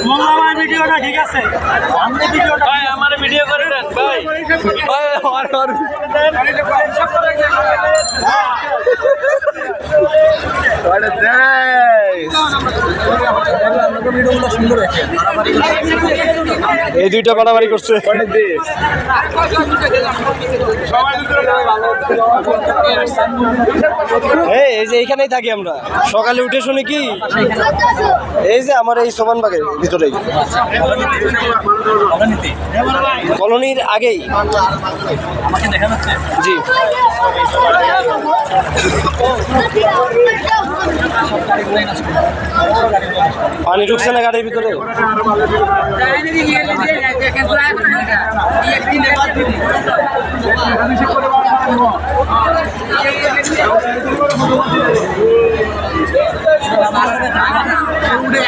মঙ্গলামাই ভিডিওটা ঠিক আছে। আপনি ভিডিওটা ভাই আমার ভিডিও করে দেন ভাই। ভাই এই দুইটা বাড়াবাড়ি করছে। এই যে এইখানেই থাকি আমরা, সকালে উঠে শুনি কি এই যে আমার এই সোমান বাগের ভিতরেই কলোনির আগেই জি। পানি ঢুকছে না গাড়ির ভিতরে।